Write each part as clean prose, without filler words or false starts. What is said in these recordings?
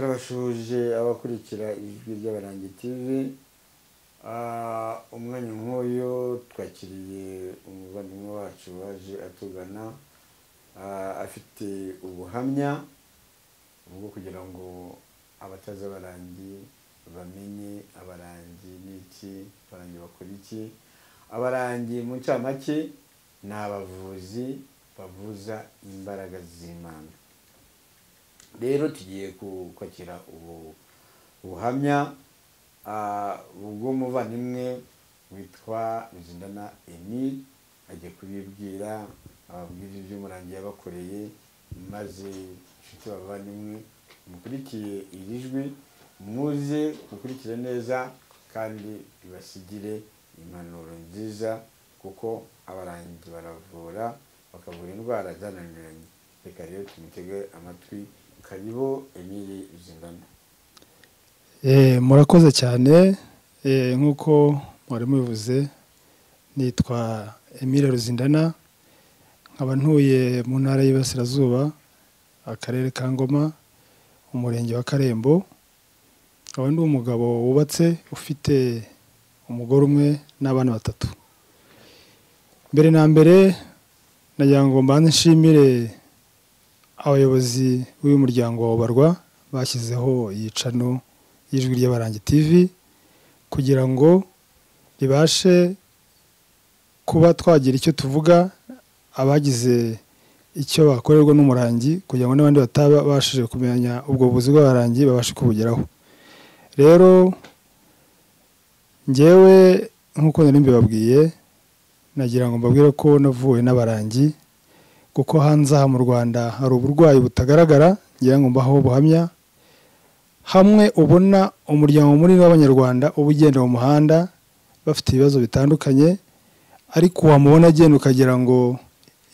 turabashuje abakurikira ijwi ry'Abarangi TV. Umwanya nk'uyu twakiriye umuvandimwe wacu waje atugana afite ubuhamya bwo kugira ngo abataza abarangi bamenye abarangi n'iki, abarangi bakora iki. Abarangi mu ncamake ni abavuzi bavuza imbaraga z'Imana. Rero tugiye kwakira ubuhamya bw'umuvandimwe witwa Ruzindana Emile. Agiye kubibwira ababwiriza iby'umurangi yabakoreye, maze inshuti bavandimwe mukurikiye iri jwi muze gukurikira neza kandi bibasigire impanuro nziza, kuko abarangi baravura bakavura indwara zananiranye. Reka rero tumutege amatwi. Karibu Emile Ruzindana. Murakoze cyane. Nkuko mwari mubivuze, nitwa Emile Ruzindana, nkaba ntuye mu ntara y'Iburasirazuba, akarere ka Ngoma, umurenge wa Karembo. Nkaba ndi umugabo wubatse ufite umugore umwe n'abana batatu. Mbere na mbere nagira ngo mbanze nshimire abayobozi b'uyu muryango wa Barwa bashyizeho iyi channel y'ijwi ry'Abarangi TV kugira ngo ribashe kuba twagira icyo tuvuga, abagize icyo bakorerwa n'umurangi, kugira ngo n'abandi batabashije kumenya ubwo buvuzi bw'abarangi babashe kubugeraho. Rero njyewe nk'uko nari mbibabwiye, nagira ngo mbabwire ko navuwe n'abarangi, kuko hanze aha mu Rwanda hari uburwayi butagaragara, ngira ngo mbaho buhamya. Hamwe ubona umuryango munini w'Abanyarwanda uba ugenda mu muhanda bafite ibibazo bitandukanye, ariko wamubona agenda ukagira ngo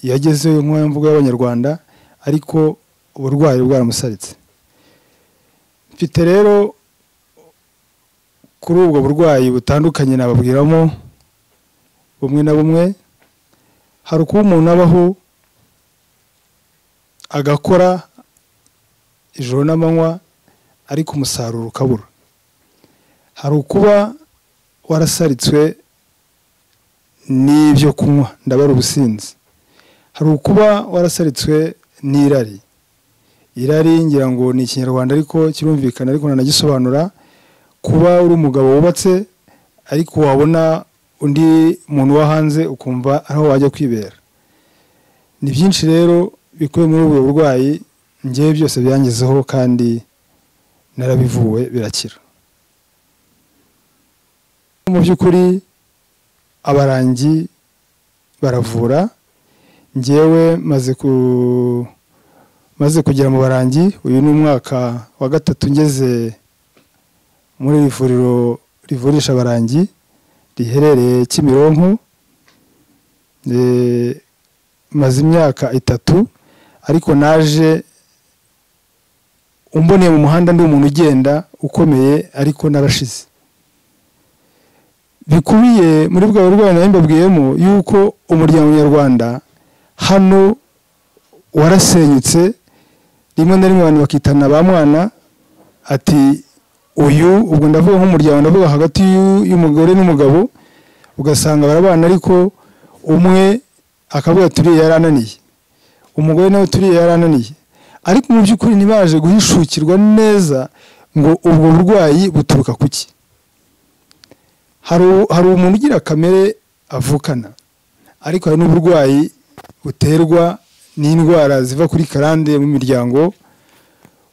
yagezeyo nk'imvugo y'Abanyarwanda, ariko uburwayi bwaramusaritse. Mfite rero kuri ubwo burwayi butandukanye nababwiramo bumwe na bumwe. Hari uko umuntu abaho agakora ijoro n'amanywa ariko umusaruro ukabura. Hari ukuba warasaritswe n'ibyo kunywa, ndabara ubusinzi. Hari ukuba warasaritswe n'irari. Irari ngira ngo ni Ikinyarwanda ariko kirumvikana, ariko nanagisobanura. Kuba uri umugabo wubatse ariko wabona undi muntu wo hanze ukumva aho wajya kwibera. Ni byinshi rero bikuye muri ubwo burwayi, ngewe byose byangezeho kandi narabivuwe birakira. Mu by'ukuri abarangi baravura. Ngewe maze kugera mu barangi, uyu ni umwaka wa gatatu ngeze muri iri vuriro rivurisha abarangi riherereye Kimironko. Maze imyaka 3, ariko naje umboneye mu muhanda ndi umuntu ugenda ukomeye, ariko narashize. Bikubiye muri bwa burwayi nari mbabwiyemo yuko umuryango nyarwanda hano warasenyutse. Rimwe na rimwe abantu bakitana ba mwana, ati uyu, ubwo ndavuga nk'umuryango, ndavuga hagati y'umugore n'umugabo, ugasanga barabana ariko umwe akavuga turiye yarananiye, umugore nawe turiye yarananiye, ariko mu by'ukuri ntibaje guhishukirwa neza ngo ubwo burwayi buturuka kuki. Hari umuntu ugira kamere avukana, ariko hari n'uburwayi buterwa n'indwara ziva kuri karande mu miryango.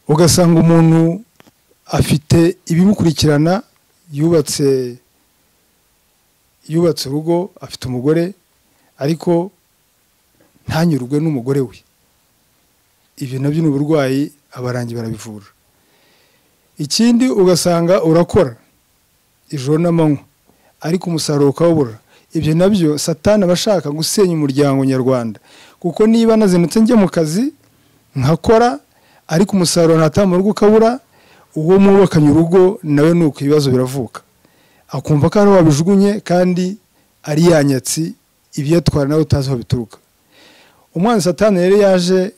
Ugasanga umuntu afite ibimukurikirana, yubatse urugo, afite umugore, ariko ntanyurwe n'umugore we. Ibyo nabyo ni uburwayi, abarangi barabivura. Ikindi ugasanga urakora ijoro n'amanywa ariko umusaruro ukabura. Ibyo nabyo Satani aba ashaka gusenya umuryango nyarwanda, kuko niba nazindutse njye mu kazi nkakora ariko umusaruro ntataha mu rugo ukabura, uwo mwubakanye urugo nawe nuko ibibazo biravuka. Akumva ko ari wabijugunye kandi ari yanyatsi, ibyatwara nawe utazi aho bituruka. Umwana Satani rero yaje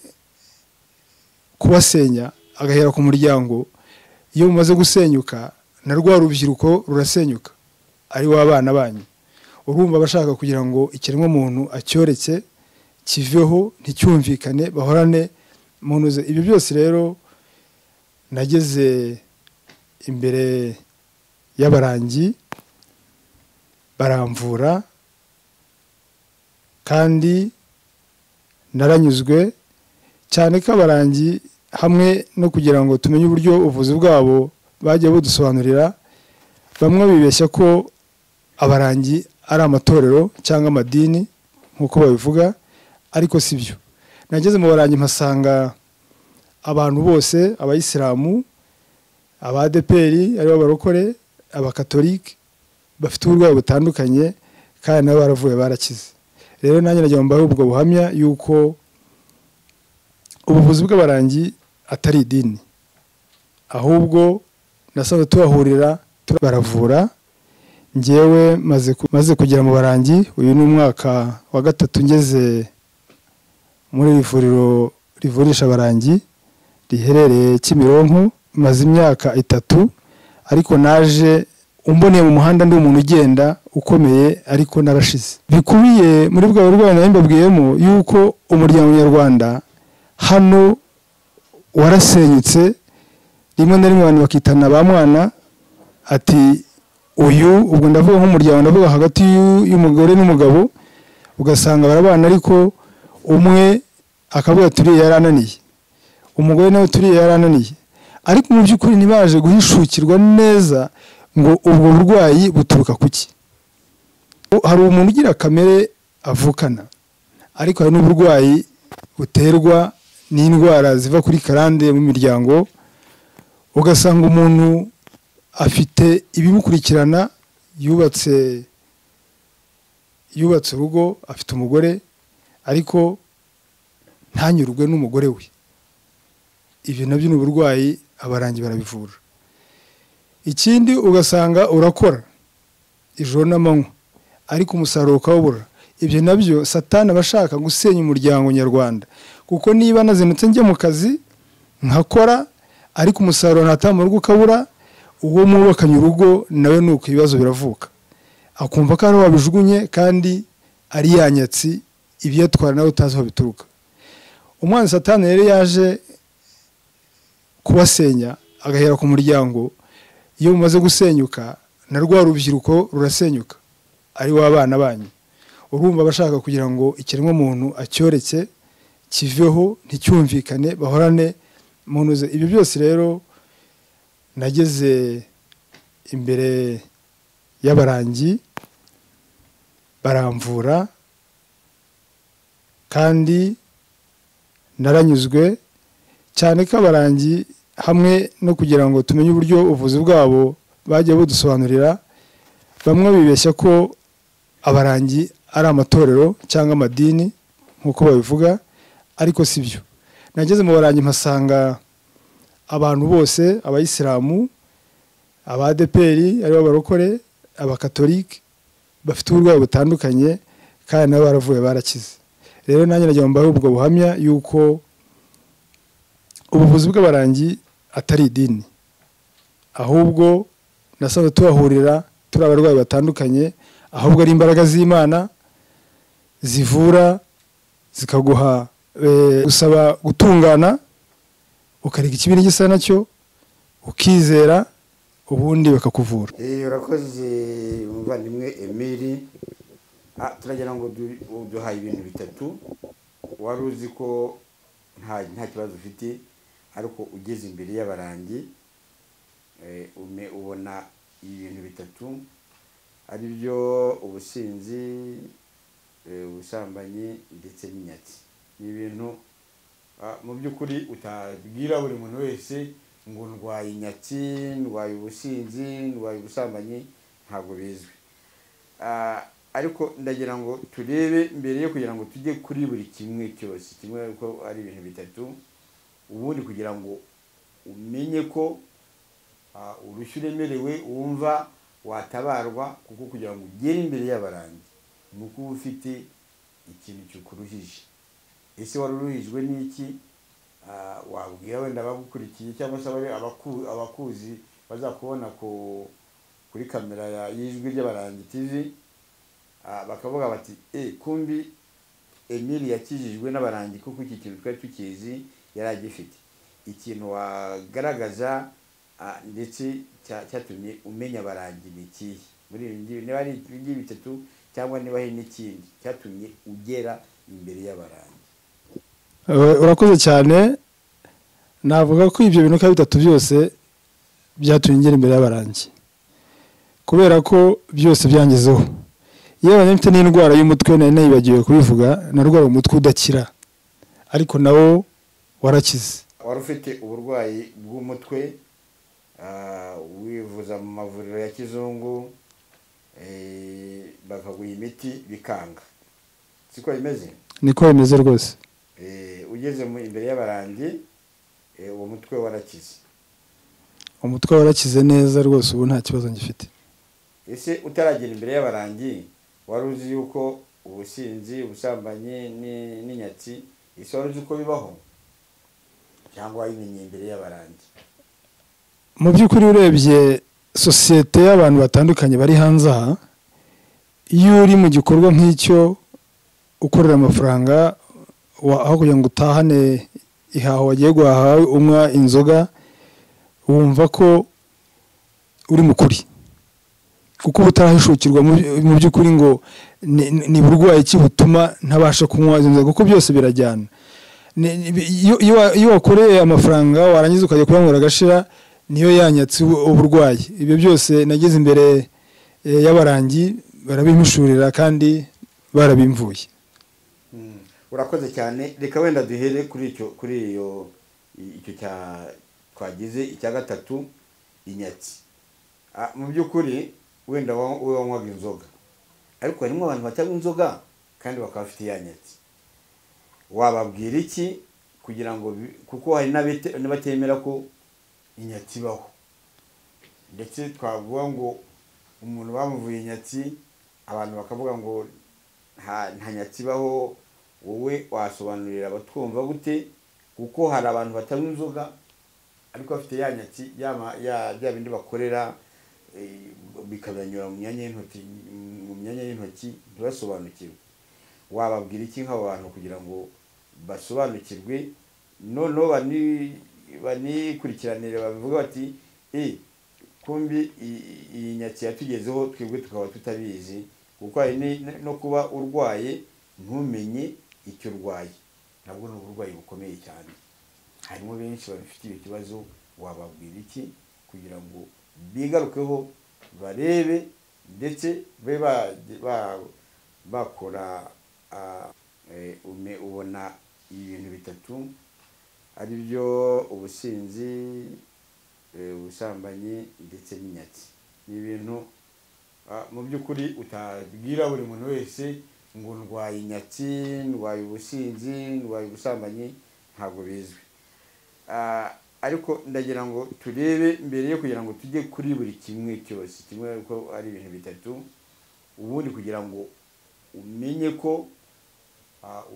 kubasenya, agahera ku muryango, iyo mumaze gusenyuka na rwa rubyiruko rurasenyuka ari w'abana banyu. Urumva bashaka kugira ngo ikiremwa muntu acyoreke kiveho nticyumvikane bahorane munuze. Ibyo byose rero nageze imbere y'abarangi baramvura kandi naranyuzwe cyane ko abarangi hamwe no kugira ngo tumenye uburyo ubuvuzi bwabo bagiye budusobanurira. Bamwe bibeshya ko abarangi ari amatorero cyangwa amadini nk'uko babivuga, ariko si byo. Nageze mu barangi mpasanga abantu bose, abayisilamu, abadeperi aribo barokore, abakatolike, bafite uburwayi butandukanye kandi nabo baravuye barakize. Rero nanjye nagira ngo mbahe ubwo buhamya yuko ubuvuzi bw'abarangi atari idini, ahubwo nasanze tuhahurira baravura. Njyewe maze kugera mu barangi, uyu ni umwaka wa 3 ngeze muri ivuriro rivurisha abarangi riherereye Kimironko. Maze imyaka 3, ariko naje umboneye mu muhanda ndi umuntu ugenda ukomeye, ariko narashize. Bikubiye muri bwa burwayi nari mbabwiyemo yuko umuryango nyarwanda hano warasenyutse. Rimwe na rimwe abantu bakitana ba mwana ati uyu, ubwo ndavuga nk'umuryango, ndavuga hagati y'umugore n'umugabo, ugasanga barabana ariko umwe akavuga turiye yarananiye, umugore nawe turiye yarananiye, ariko mu by'ukuri ntibaje guhishukirwa neza ngo ubwo burwayi buturuka kuki. Hari umuntu ugira kamere avukana, ariko hari n'uburwayi buterwa n'indwara ziva kuri karande mu miryango. Ugasanga umuntu afite ibimukurikirana, yubatse urugo, afite umugore, ariko ntanyurwe n'umugore we. Ibyo nabyo ni uburwayi abarangi barabivura. Ikindi ugasanga urakora ijoro n'amanywa, ariko umusaruro ukawubura. Ibyo nabyo Satani abashaka gusenya umuryango nyarwanda, kuko niba nazinutse njya mu kazi nkakora, ariko umusaruro ntatama urugo ukabura, uwo mwubakanye urugo nawe nuko ibibazo biravuka, akumva ko ari wabijugunye kandi ari yanyatsi ibyatwara nawe utazi aho bituruka. Umwana Satani rero yaje kubasenya, agahera ku muryango. Iyo mumaze gusenyuka na rwa rubyiruko rurasenyuka ari w'abana banyu. Urumva bashaka kugira ngo ikiremwa muntu acyoreke kiveho nticyumvikane bahorane munuze. Ibyo byose rero nageze imbere y'abarangi baramvura kandi naranyuzwe cyane ko abarangi hamwe no kugira ngo tumenye uburyo ubuvuzi bwabo bagiye budusobanurira. Bamwe bibeshya ko abarangi ari amatorero cyangwa amadini nk'uko babivuga, ariko si byo. Nageze mu barangi mpasanga abantu bose, abayisilamu, abadeperi aribo barokore, abakatolike, bafite uburwayi butandukanye kandi nabo baravuye barakize. Rero nanjye nagira ngo mbahe ubwo buhamya yuko ubuvuzi bw'abarangi atari idini, ahubwo nasanze tuhahurira turi abarwayi batandukanye, ahubwo ari imbaraga z'Imana zivura zikaguha gusaba gutungana, ukareka ikibi n'igisa nacyo, ukizera, ubundi bakakuvura. Urakoze umuvandimwe Emile. Turagira ngo duhaye ibintu bitatu. Wari uzi ko nta kibazo ufite, ariko ugeze imbere y'abarangi ubona ibintu bitatu, ari byo ubusinzi, ubusambanyi ndetse n'inyatsi. Ni ibintu mu by'ukuri utabwira buri muntu wese ngo ndwaye inyatsi, ndwaye ubusinzi, ndwaye ubusambanyi, ntabwo bizwi. Ariko ndagira ngo turebe mbere yo kugira ngo tujye kuri buri kimwe cyose, kimwe ko ari ibintu bitatu, ubundi kugira ngo umenye ko urushyi uremerewe wumva watabarwa, kuko kugira ngo ugere imbere y'abarangi ni uko uba ufite ikintu cyukuruhije. Ese wari uruhijwe n'iki? wabwira wenda abagukurikiye cyangwa se abakuzi bazakubona kuri kamera y'ijwi ry'Abarangi TV, bakavuga bati kumbi Emile yakijijwe n'Abarangi kuko iki kintu twari tukizi yari agifite. Ikintu wagaragaza ndetse cyatumye umenya Abarangi ni ikihe muri ibi ngibi, niba ari ibi bitatu cyangwa niba hari n'ikindi cyatumye ugera imbere y'Abarangi? Urakoze cyane. Navuga ko ibyo bintu bitatu byose byatumye ngera imbere y'Abarangi, kubera ko byose byangezeho. Yewe mfite n'indwara y'umutwe nari nayibagiwe kubivuga, narwara umutwe udakira, ariko nawo warakize. Wari ufite uburwayi bw'umutwe, wivuza mu mavuriro ya kizungu, bakaguha imiti bikanga, siko bimeze? Niko bimeze rwose. Ugeze imbere y'Abarangi, uwo mutwe warakize? Umutwe warakize neza rwose, ubu nta kibazo ngifite. Ese utaragera imbere y'Abarangi wari uzi yuko ubusinzi, ubusambanyi n'inyatsi ese wari uzi uko bibaho cyangwa wabimenye imbere y'Abarangi? Mu by'ukuri urebye sosiyete y'abantu batandukanye bari hanze aha, iyo uri mu gikorwa nk'icyo ukorera amafaranga aho kugira ngo utahane ihaho wagiye guhaha unywa inzoga, wumva ko uri mukuri, kuko utarahishukirwa mu by'ukuri ngo ni burwayi ki butuma ntabasha kunywa izo nzoga, kuko byose birajyana. Iyo wakoreye amafaranga warangiza ukajya kuyanywera agashira, niyo yanyatse uburwayi. Ibyo byose nageze imbere y'Abarangi, barabimishurira kandi barabimvuye. Urakoze cyane. Reka wenda duhere kuri icyo twagize icya gatatu, inyatsi. Mu by'ukuri wenda wowe wanywaga inzoga, ariko harimo abantu batanywa inzoga kandi bakaba bafite yanyatsi. Wababwira iki kugira ngo, kuko hari n'abatemera ko inyatsi ibaho, ndetse twavuga ngo umuntu bamuvuye inyatsi, abantu bakavuga ngo nta nyatsi ibaho. Wowe wasobanurira abatwumva gute? Kuko hari abantu batanywa inzoga ariko bafite yanyatsi, bya bindi bakorera bikabanyura mu myanya y'intoki ntibasobanukirwe. Wababwira iki nk'abo bantu kugira ngo basobanukirwe, noneho banikurikiranire, bavuga bati kumbi iyi nyatsi yatugezeho twebwe tukaba tutabizi? Kuko hari no kuba urwaye ntumenye icyo urwaye, nabwo ni uburwayi bukomeye cyane. Harimo benshi bafite icyo kibazo. Wababwira iki kugira ngo bigarukeho, barebe ndetse babe bakora ubona ibintu bitatu ari byo ubusinzi, ubusambanyi ndetse n'inyatsi. Ni ibintu mu by'ukuri utabwira buri muntu wese ngo ndwaye inyatsi, ndwaye ubusinzi, ndwaye ubusambanyi, ntabwo bizwi. Ariko ndagira ngo turebe mbere yo kugira ngo tujye kuri buri kimwe cyose, kimwe uko ari ibintu bitatu, ubundi kugira ngo umenye ko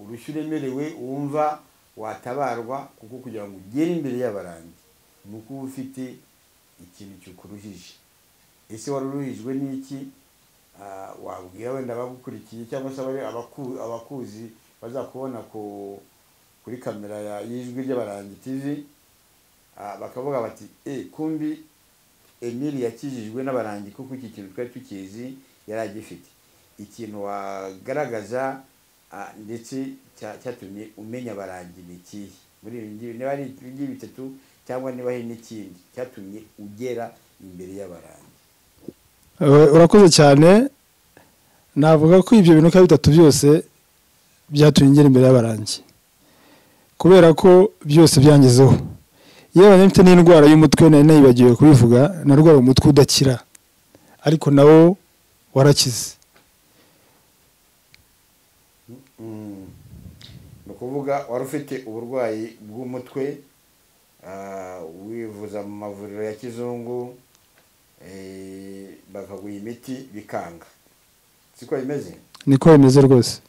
urushyi uremerewe wumva watabarwa, kuko kugira ngo ugere imbere y'Abarangi ni uko uba ufite ikintu cyukuruhije. Ese wari uruhijwe n'iki? Wabwira wenda abagukurikiye cyangwa se abakuzi bazakubona kuri kamera y'ijwi ry'Abarangi TV, bakavuga bati kumbi Emile yakijijwe n'Abarangi kuko iki kintu twari tukizi yari agifite. Ikintu wagaragaza ndetse cyatumye umenya Abarangi ni ikihe muri ibi ngibi, niba ari ibi bitatu cyangwa niba hari n'ikindi cyatumye ugera imbere y'Abarangi? Urakoze cyane. Navuga ko ibyo bintu bitatu byose byatumye ngera imbere y'Abarangi, kubera ko byose byangezeho. Yewe mfite n'indwara y'umutwe nari nayibagiwe kubivuga, narwara umutwe udakira, ariko nawo warakize. Ni ukuvuga wari ufite uburwayi bw'umutwe, wivuza mu mavuriro ya kizungu, bakaguha imiti bikanga, siko bimeze? Niko bimeze rwose.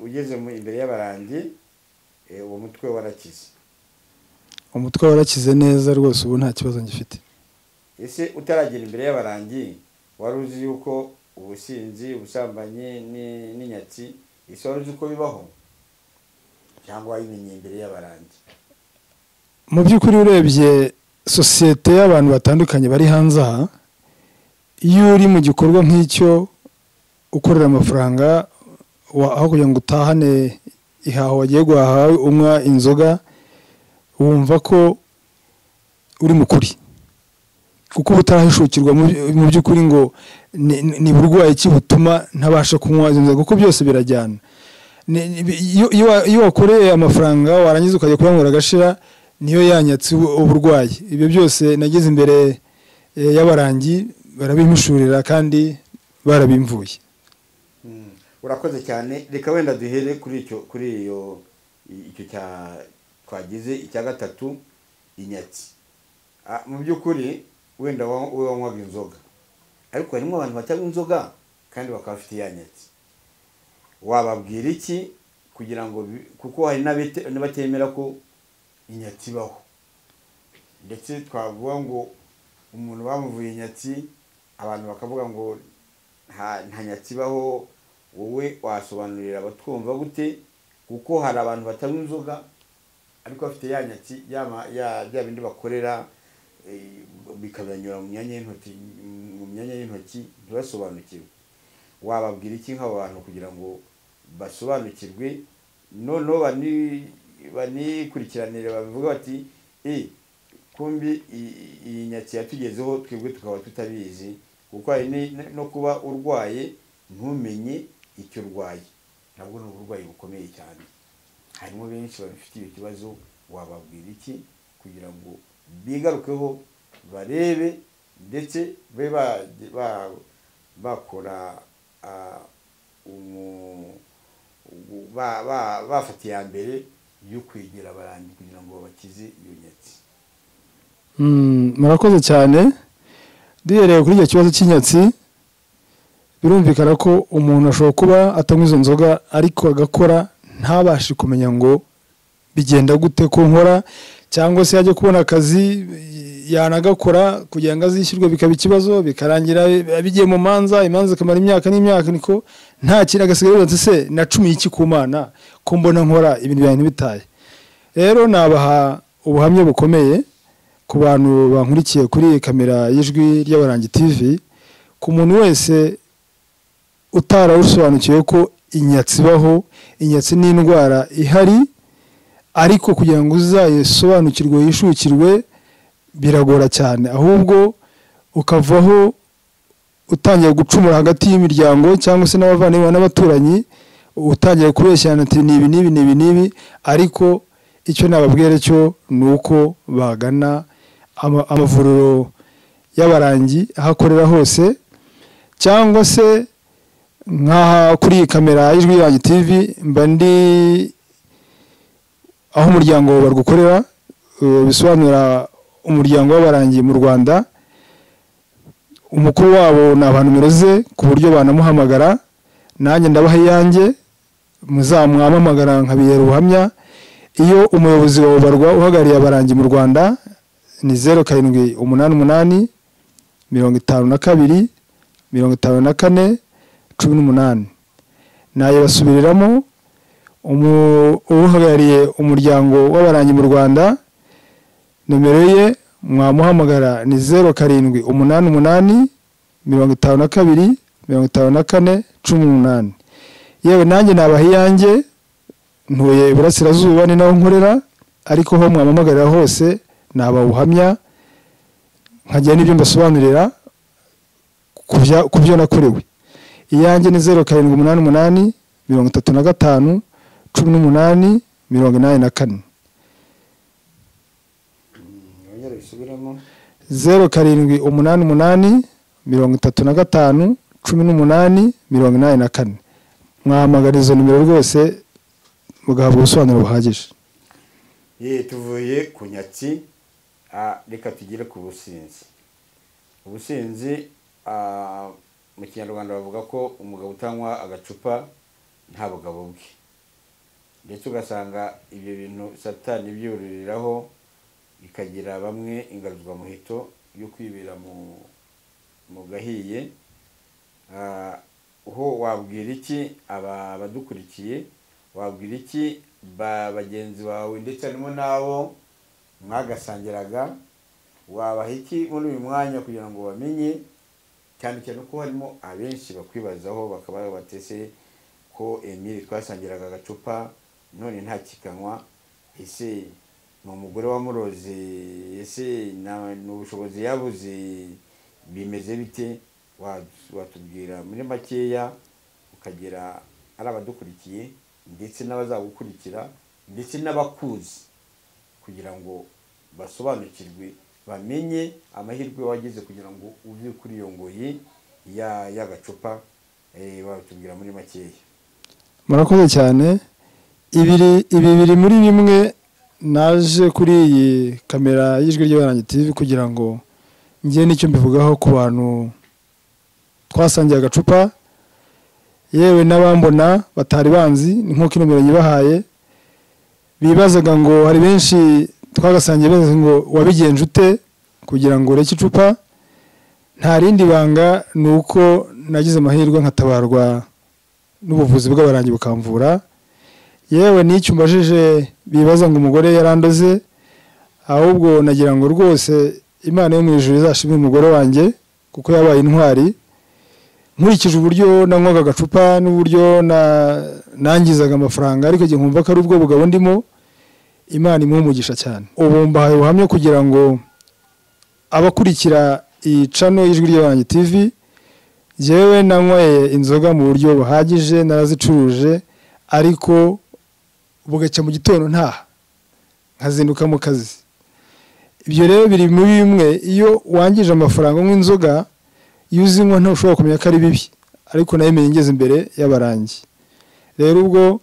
Ugeze imbere y'Abarangi, uwo mutwe warakize? umutwe warakize neza rwose, ubu nta kibazo ngifite. ese utaragera imbere y'abarangi wari uzi yuko ubusinzi, ubusambanyi n'inyatsi ese wari uzi uko bibaho cyangwa wabimenye imbere y'abarangi? Mu by'ukuri urebye sosiyete y'abantu batandukanye bari hanze aha, iyo uri mu gikorwa nk'icyo ukorera amafaranga aho kugira ngo utahane ihaho wagiye guhaha unywa inzoga, wumva ko uri mukuri, kuko utarahishukirwa mu by'ukuri ngo ni burwayi ki butuma ntabasha kunywa izo nzoga, kuko byose birajyana. Iyo wakoreye amafaranga warangiza ukajya kuyanywera agashira, niyo yanyatse uburwayi. Ibyo byose nageze imbere y'abarangi barabimishurira kandi barabimvuye. Urakoze cyane. Reka wenda duhere kuri icyo twagize icya gatatu, inyatsi. Mu by'ukuri wenda wowe wanywaga inzoga, ariko harimo abantu batanywa inzoga kandi bakaba bafite ya nyatsi. Wababwira iki kugira ngo, kuko hari n'abatemera ko inyatsi ibaho, ndetse twavuga ngo umuntu bamuvuye inyatsi, abantu bakavuga ngo nta nyatsi ibaho, wowe wasobanurira abatwumva gute? Kuko hari abantu batanywa inzoga ariko bafite ya nyatsi, bya bindi bakorera bikabanyura mu myanya y'intoki ntibasobanukirwe. Wababwira iki nk'abo bantu kugira ngo basobanukirwe, noneho banikurikiranire, babivuga bati kumbi iyi nyatsi yatugezeho twebwe tukaba tutabizi? Kuko hari no kuba urwaye ntumenye icyo urwaye, ntabwo ni uburwayi bukomeye cyane. Harimo benshi bafite icyo kibazo. Wababwira iki kugira ngo bigarukeho barebe, ndetse babe bakora bafata iya mbere yo kwegera abarangi kugira ngo bakize iyo nyatsi? Murakoze cyane. Duhereye kuri icyo kibazo cy'inyatsi, birumvikana ko umuntu ashobora kuba atanywa izo nzoga ariko agakora ntabashe kumenya ngo bigenda gute ko nkora, cyangwa se yajya kubona akazi yanagakora kugira ngo azishyurwe bikaba ikibazo, bikarangira bigiye mu imanza zikamara imyaka n'imyaka, niko nta kintu agasigaye yose. Se nacumiye iki ku Mana ko mbona nkora ibintu byanjye bitaye? Rero nabaha ubuhamya bukomeye ku bantu bankurikiye kuri kamera y'Ijwi ry'Abarangi TV, ku muntu wese utarasobanukiwe ko inyatsi ibaho. Inyatsi ni indwara ihari, ariko kugira ngo uzayisobanukirwe yishukirwe biragora cyane, ahubwo ukavaho utangiye gucumura hagati y'imiryango cyangwa se n'abavandimwe n'abaturanyi, utangiye kubeshyana ati ni ibi n'ibi. Ariko icyo nababwira cyo ni uko bagana amavuriro y'abarangi aho akorera hose, cyangwa se nk'aha kuri iyi kamera y'Ijwi ry'Abarangi TV mba ndi aho umuryango bargukorera, bisobanura umuryango w'abarangi mu Rwanda. Umukuru wabo ni abantu miroze ku buryo banamuhamagara, nanjye ndabaha iyanjye, muzamwamamagara nkabihera ubuhamya. Iyo umuyobozi wa Barwa uhagarariye abarangi mu Rwanda ni 0788 52 54 18. Naye basubiriramo, uhagarariye umuryango w'abarangi mu Rwanda, nomero ye mwamuhamagara ni 0788 52 54 18. Yewe nanjye nabaha iyanjye, ntuye Iburasirazuba ni naho nkorera, ariko ho mwamamagarira hose naba ubuhamya, nkajya n'ibyo mbasobanurira ku byo nakorewe. Iyanjye ni 0788 35 18 84. 0788 35 18 84. Mwahamagara izo nimero rwose mugahabwa ubusobanuro buhagije. Tuvuye ku nyatsi, reka tugire ku businzi. Ubusinzi mu Kinyarwanda bavuga ko umugabo utanywa agacupa nta bugabo bwe, ndetse ugasanga ibyo bintu Satani byururiraho ikagira bamwe ingaruzwa muhito yo kwibera mu gahiye. Ho wabwira iki abadukurikiye, wabwira iki bagenzi bawe ndetse harimo nabo mwagasangiraga, wabaha iki muri uyu mwanya kugira ngo bamenye, cyane cyane ko harimo abenshi bakwibazaho bakaba batese ko Emile twasangiraga agacupa none nta kikanywa, ese ni umugore wamuroze, ese n'ubushobozi yabuze, bimeze bite? Watubwira muri makeya ukagera ari abadukurikiye ndetse n'abazagukurikira ndetse n'abakuzi, kugira ngo basobanukirwe bamenye amahirwe wagize kugira ngo uve kuri iyo ngoyi y'agacupa. Watubwira muri makeya. Murakoze cyane. Ibi biri muri bimwe naje kuri iyi kamera y'Ijwi ry'Abarangi TV kugira ngo njye nicyo mbivugaho ku bantu twasangiye agacupa, yewe n'abambona batari banzi nk'uko inomero nyibahaye, bibazaga ngo hari benshi twagasangiye baza ngo wabigenje ute kugira ngo ureke icupa. Nta rindi banga, ni uko nagize amahirwe nkatabarwa n'ubuvuzi bw'abarangi bukamvura. Yewe n'icyo umbajije bibaza ngo umugore yarandoze, ahubwo nagira ngo rwose Imana yo mu ijuru izashimire umugore wanjye kuko yabaye intwari. Nkurikije uburyo nanywaga agacupa n'uburyo nangizaga amafaranga, ariko igihe nkumva ko ari ubwo bugabo ndimo, Imana imuhe umugisha cyane. Ubu mbahaye ubuhamya kugira ngo abakurikira iyi channel y'Ijwi ry'Abarangi TV, jewe nanyweye inzoga mu buryo buhagije, narazicuruje, ariko bugacya mu gitondo ntaha nkazinduka mu kazi. Ibyo rero biri muri bimwe, iyo wangije amafaranga nk'inzoga, iyo uzinywa ntushobora kumenya ko ari bibi, ariko nayo menye ngeze imbere y'abarangi. Rero ubwo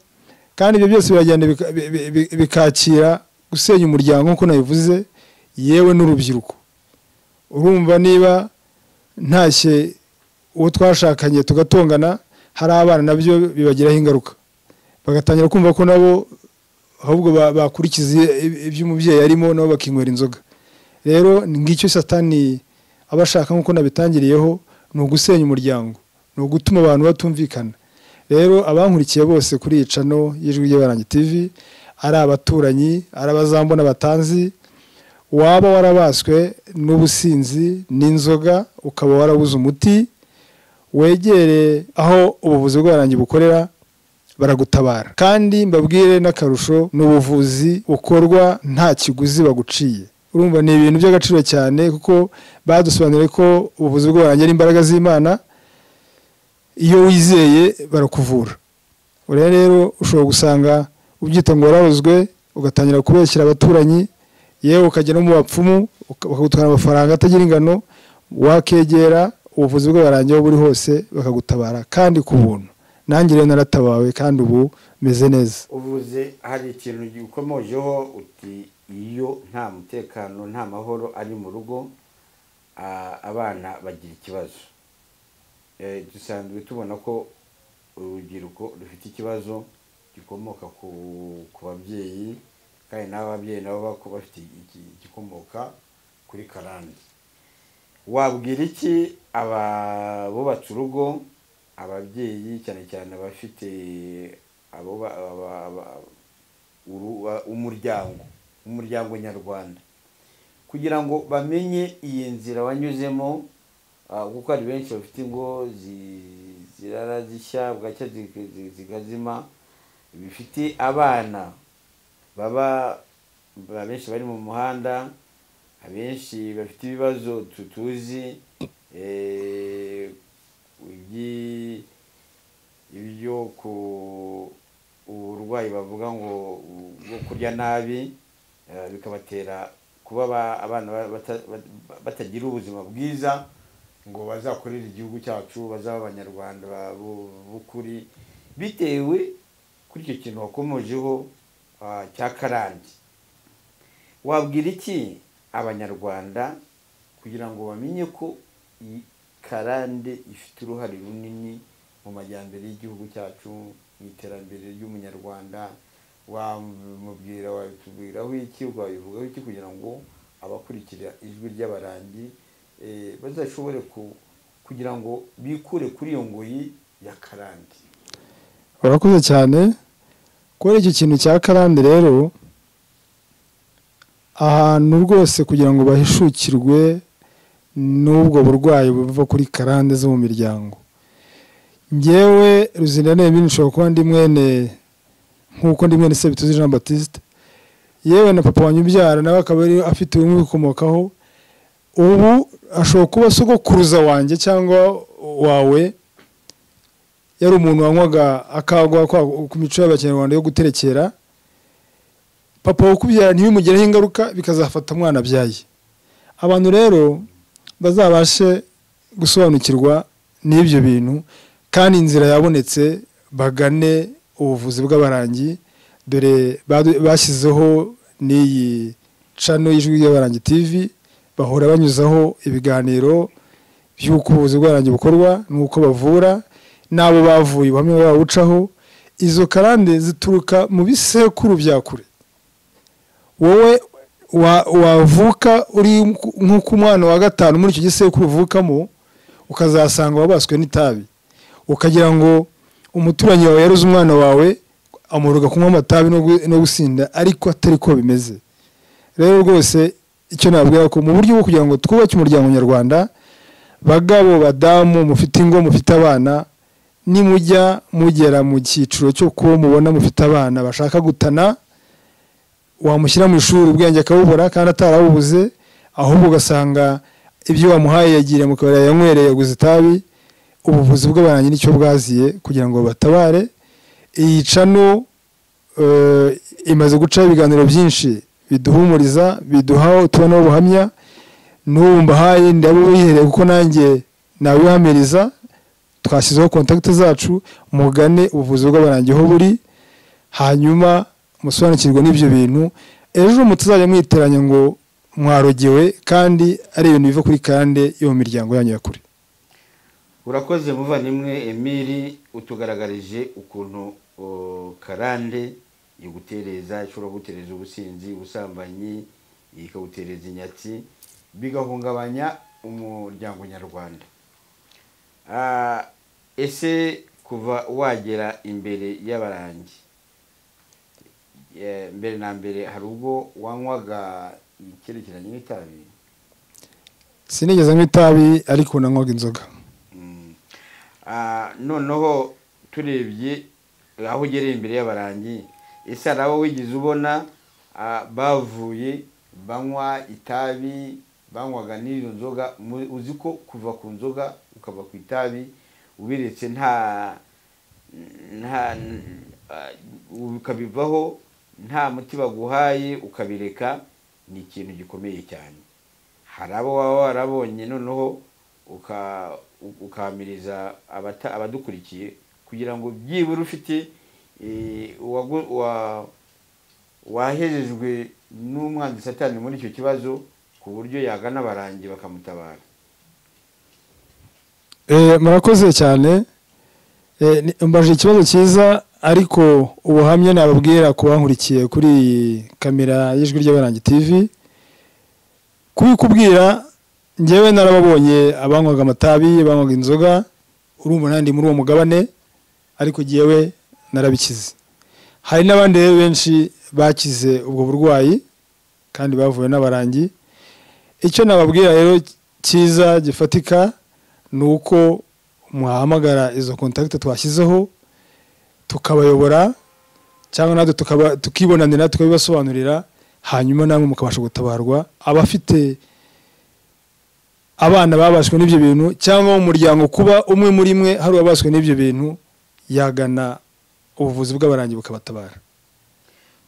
kandi ibyo byose biragenda bikakira gusenya umuryango nk'uko nabivuze, yewe n'urubyiruko. Urumva niba ntashye uwo twashakanye tugatongana, hari abana nabyo bibagiraho ingaruka, bagatangira kumva ko nabo ahubwo bakurikiza iby'umubyeyi arimo, nabo bakinywera inzoga. Rero ngicyo Satani abashaka nk'uko nabitangiriyeho, ni ugusenya umuryango, ni ugutuma abantu batumvikana. Rero abankurikiye bose kuri iyi channel y'Ijwi ry'Abarangi TV, ari abaturanyi, ari abazambona batanzi, waba warabaswe n'ubusinzi n'inzoga ukaba warabuze umuti, wegere aho ubuvuzi bw'abarangi bukorera, baragutabara. Kandi mbabwire n'akarusho, n'ubuvuzi bukorwa nta kiguzi baguciye. Urumva ni ibintu by'agaciro cyane, kuko badusobanuriye ko ubuvuzi bw'abarangi ari imbaraga z'Imana, iyo wizeye barakuvura. Rero ushobora gusanga ubyita ngo wararozwe, ugatangira kubeshyira abaturanyi, yewe ukajya no mu bapfumu bakagutwara amafaranga atagira ingano, wakegera ubuvuzi bw'abarangi aho buri hose bakagutabara kandi ku buntu. Nanjye rero naratabawe kandi ubu meze neza. Uvuze hari ikintu gikomojeho uti iyo nta mutekano nta mahoro ari mu rugo, abana bagira ikibazo. Dusanzwe tubona ko urubyiruko rufite ikibazo gikomoka ku babyeyi, kandi n'ababyeyi nabo bafite igikomoka kuri karande. Wabwira iki bubatse urugo, ababyeyi cyane cyane abafite umuryango nyarwanda, kugira ngo bamenye iyi nzira wanyuzemo, kuko hari benshi bafite ingo zirara zishya bwacya zigazima, bifite abana benshi bari mu muhanda, abenshi bafite ibibazo tutuzi, ibyo ku uburwayi bavuga ngo bwo kurya nabi, bikabatera kuba abana batagira ubuzima bwiza ngo bazakorera igihugu cyacu, bazaba abanyarwanda b'ukuri, bitewe kuri icyo kintu wakomojeho cya karande. Wabwira iki abanyarwanda kugira ngo bamenye ko karande ifite uruhare runini mu majyambere y'igihugu cyacu, mu iterambere ry'umunyarwanda, wamubwira watubwiraho iki wabivugaho iki kugira ngo abakurikira ijwi ry'abarangi bazashobore kugira ngo bikure kuri iyo ngoyi ya karande? urakoze cyane. Kubera icyo kintu cya karande rero, ahantu rwose kugira ngo bahishukirwe n'ubwo burwayi buva kuri karande zo mu miryango, njyewe Ruzindana Emile nshobora kuba ndi mwene, nk'uko ndi mwene Sebituzi Jean Baptiste, yewe na papa wanjye ubyara nawe akaba ari afite ubumwe bikomokaho. Ubu ashobora kuba sogokuruza wanjye cyangwa wawe yari umuntu wanywaga akagwa ku mico y'Abanyarwanda yo guterekera. Papa ukubyara ntibimugireho ingaruka bikazafata umwana abyaye. Abantu rero bazabashe gusobanukirwa n'ibyo bintu, kandi inzira yabonetse bagane ubuvuzi bw'abarangi. Dore bashyizeho n'iyi channel y'Ijwi ry'Abarangi TV, bahora banyuzaho ibiganiro by'uko ubuvuzi bw'abarangi bukorwa n'uko bavura, n'abo bavuye bamwe bawucaho. Izo karande zituruka mu bisekuru bya kure. Wowe wavuka uri nk'uko umwana wa gatanu muri icyo gisekuru uvukamo, ukazasanga wabaswe n'itabi, ukagira ngo umuturanyi wawe yaruze umwana wawe amuruga kunywa amatabi no gusinda, ariko atari ko bimeze. Rero rwose icyo nabwira ko mu buryo bwo kugira ngo twubake umuryango nyarwanda, bagabo badamu mufite ingo mufite abana, nimujya mugera mu cyiciro cyo kuba mubona mufite abana bashaka gutana, wamushyira mu ishuri ubwenge akabubura kandi atarabubuze, ahubwo ugasanga ibyo wamuhaye yagiriye mu kabari yanywereye yaguze itabi. Ubuvuzi bw'abarangi nicyo bwaziye kugira ngo batabare. Iyi channel imaze guca ibiganiro byinshi biduhumuriza, biduha tubona ubuhamya. N'ubu mbahaye ndabuyihereye kuko nanjye nabihamiriza. Twashyizeho contact zacu, mugane ubuvuzi bw'abarangi ho buri, hanyuma musobanukirwa n'ibyo bintu. Ejo mutazajya mwiteranya ngo mwarogewe, kandi ari ibintu biva kuri karande yo mu miryango yanyu ya kure. Urakoze muvandimwe Emile, utugaragarije ukuntu karande igutereza, ishobora gutereza ubusinzi, ubusambanyi, ikagutereza inyatsi, bigahungabanya umuryango nyarwanda. Ese kuva wagera imbere y'abarangi, mbere na mbere hari ubwo wanywaga icyerekeranye n'itabi? Sinigeze nywa itabi, ariko nanywaga inzoga. Noneho turebye aho ugereye imbere y'abarangi, ese hari abo wigize ubona bavuye banywa itabi, banywaga n'iyo nzoga? Uzi ko kuva ku nzoga ukava ku itabi ubiretse ukabivaho nta muti baguhaye ukabireka, ni ikintu gikomeye cyane. Hari abo waba warabonye noneho ukamiriza abadukurikiye kugira ngo byibura ufite wahejejwe n'umwanzi Satani muri icyo kibazo, ku buryo yagana abarangi bakamutabara? Murakoze cyane. Mbaje ikibazo cyiza, ariko ubuhamya nababwira ku bankurikiye kuri kamera y'Ijwi ry'Abarangi TV, kubikubwira njyewe narababonye abanywaga amatabi, banywaga inzoga, urumva nandi muri uwo mugabane, ariko njyewe narabikize. Hari n'abandi rero benshi bakize ubwo burwayi kandi bavuye n'abarangi. Icyo nababwira rero cyiza gifatika nuko muhamagara izo contact twashyizeho, tukabayobora, cyangwa natwe tukibonanira tukabibasobanurira, hanyuma namwe mukabasha gutabarwa. Abafite abana babashwe n'ibyo bintu, cyangwa mu muryango kuba umwe muri mwe hari ababashwe n'ibyo bintu, yagana ubuvuzi bw'abarangi bukabatabara.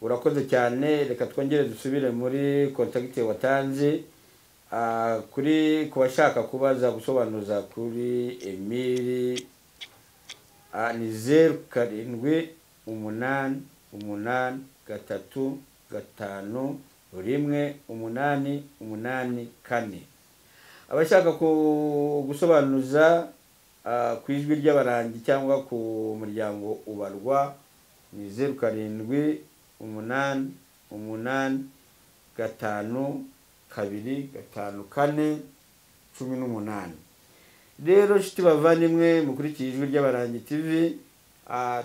Urakoze cyane. Reka twongere dusubire muri contact watanze. Kuri kubashaka kubaza gusobanuza kuri Emile, ni 0788351884. Abashaka gusobanuza ku Ijwi ry'Abarangi cyangwa ku muryango ubarwa, ni umunani umunani gatanu kabiri gatanu kane 18. Rero nshuti bavandimwe mukurikiye Ijwi ry'Abarangi TV,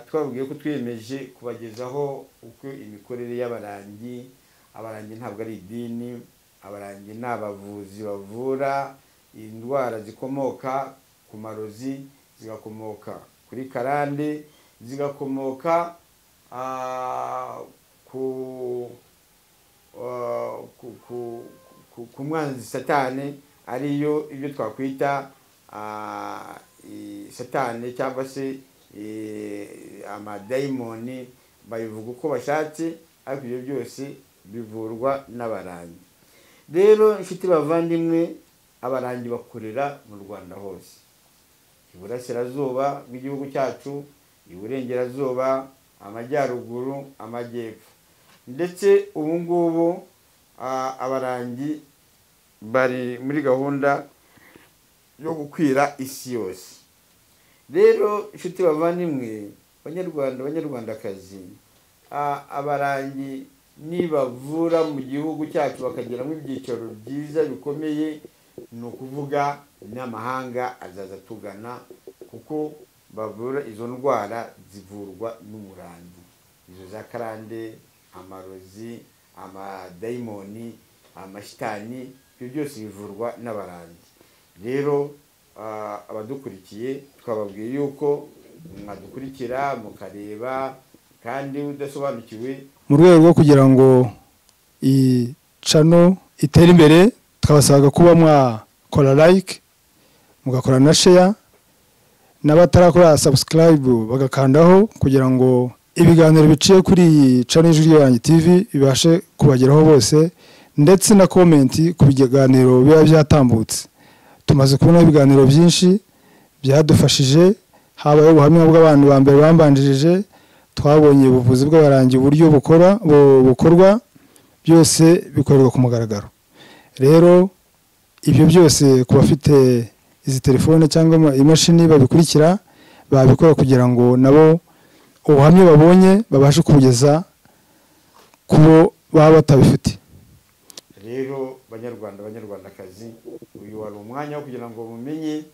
twabwiye ko twiyemeje kubagezaho uko imikorere y'abarangi. Abarangi ntabwo ari idini, abarangi ni abavuzi bavura indwara zikomoka ku marozi, zigakomoka kuri karande, zigakomoka ku mwanzi satani, ariyo ibyo twakwita satani cyangwa se amadayimoni, bayivuga uko bashatse, ariko ibyo byose bivurwa n'abarangi. Rero inshuti bavandimwe, abarangi bakorera mu Rwanda hose, iburasirazuba bw'igihugu cyacu, iburengerazuba, amajyaruguru, amajyepfo, ndetse ubu ngubu abarangi bari muri gahunda yo gukwira isi yose. Rero inshuti bavandimwe, banyarwandakazi, abarangi nibavura mu gihugu cyacu bakageramo ibyicaro byiza bikomeye, ni ukuvuga n'amahanga azaza tugana, kuko bavura izo ndwara zivurwa n'umurangi, izo za karande, amarozi, amadayimoni, amashitani, ibyo byose bivurwa n'abarangi. Rero abadukurikiye twababwiye yuko mwadukurikira mukareba, kandi udasobanukiwe, mu rwego rwo kugira ngo iyi channel itere imbere, twabasabaga kuba mwakora like, mugakora na share, n'abatarakora subscribe bagakandaho, kugira ngo ibiganiro biciye kuri iyi channel Ijwi ry'Abarangi TV bibashe kubageraho bose, ndetse na comment ku biganiro biba byatambutse. Tumaze kubona ibiganiro byinshi byadufashije, habaye ubuhamya bw'abantu ba mbere bambanjirije, twabonye ubuvuzi bw'abarangi uburyo bukorwa, byose bikorerwa ku mugaragaro. Rero ibyo byose ku bafite izi telefone cyangwa imashini babikurikira, babikora kugira ngo nabo ubuhamya babonye babashe kubugeza kubo baba batabifite. Rero banyarwandakazi, uyu wari umwanya wo kugira ngo mumenye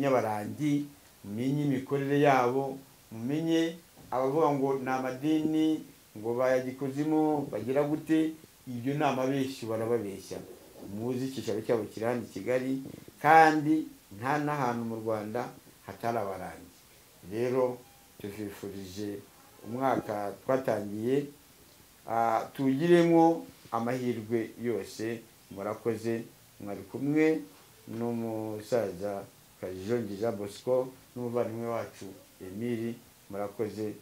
abarangi, mumenye imikorere yabo, mumenye abavuga ngo ni amadini, ngo bayagikuzimu bagira gute. Ibyo ni amabeshyi, barababeshya. Muzi icyicaro cyabo kiri hano i Kigali, kandi nta n'ahantu mu Rwanda hatari abarangi. Rero tubifurije umwaka twatangiye tugiremo amahirwe yose. Murakoze. Mwari kumwe n'umusaza Kajongi Jean Bosco n'umuvandimwe wacu Emile. Murakoze.